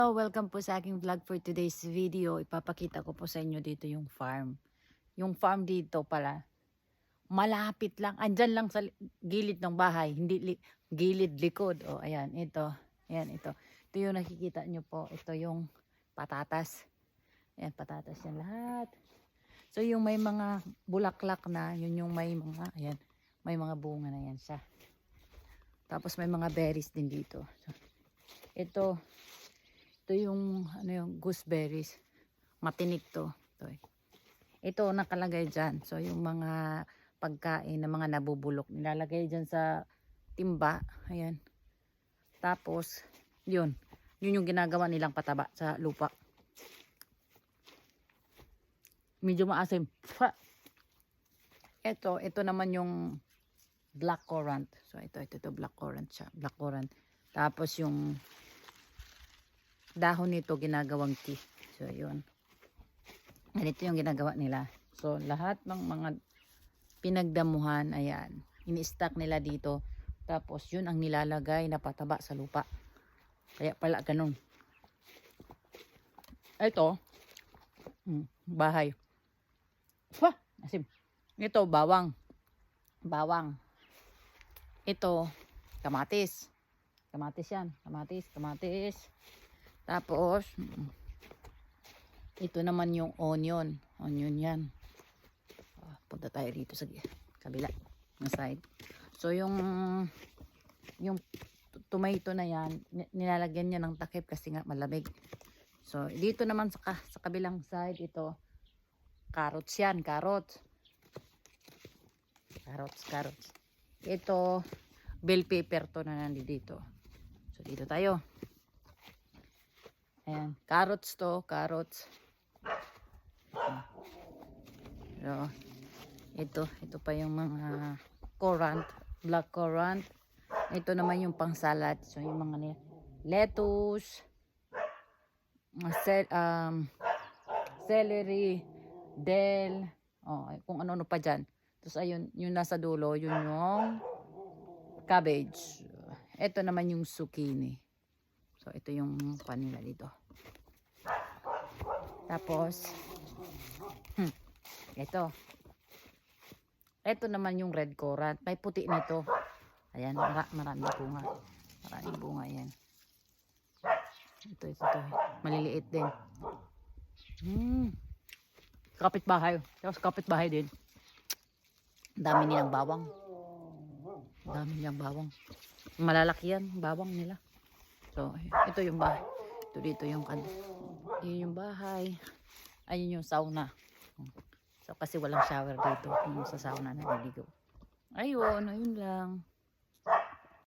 Welcome po sa aking vlog for today's video. Ipapakita ko po sa inyo dito yung farm. Yung farm dito pala, malapit lang. Andyan lang sa gilid ng bahay. Hindi gilid, likod. O, ayan, ito. Ayan, ito. Ito yung nakikita nyo po. Ito yung patatas. Ayan, patatas yan lahat. So, yung may mga bulaklak na, yun yung may mga, ayan, may mga bunga na yan siya. Tapos may mga berries din dito. So, ito yung ano yung gooseberries. Matinik to. Ito nakalagay diyan. So yung mga pagkain na mga nabubulok nilalagay diyan sa timba. Ayan. Tapos yun yung ginagawa nilang pataba sa lupa. Medyo maasim. Ito naman yung black currant. So ito black currant siya. Black currant. Tapos yung dahon nito ginagawang tea. So, yun. Ganito yung ginagawa nila. So, lahat ng mga pinagdamuhan, ayan, ini-stack nila dito. Tapos, yun ang nilalagay na pataba sa lupa. Kaya pala ganun. Ito, bahay. Asim. Ito, bawang. Bawang. Ito, kamatis. Kamatis yan. Kamatis. Tapos, ito naman yung onion. Onion yan. Punta tayo dito sa kabila ng side. So, yung tomato na yan, nilalagyan niya ng takip kasi nga malamig. So, dito naman sa kabilang side, ito, carrots yan. Carrots. Ito, bell pepper to na nandito. So, dito tayo. Ayan, carrots to, carrots. So, ito pa yung mga currant, black currant. Ito naman yung pang salad. So, yung mga lettuce, celery, dill, kung ano-ano pa dyan. Tapos, ayun, yung nasa dulo, yun yung cabbage. Ito naman yung zucchini. So, ito yung panila dito. Tapos, ito. Ito naman yung red currant. May puti nito. Ayan, marami bunga. Maraming bunga yan. Ito. Maliliit din. Kapitbahay. Tapos kapitbahay din. Dami nilang bawang. Malalaki yan, bawang nila. So, ito yung bahay. Ito dito yung yun yung bahay. Ayun yung sauna. So, kasi walang shower dito. Yung sa sauna na naligo. Ayun lang.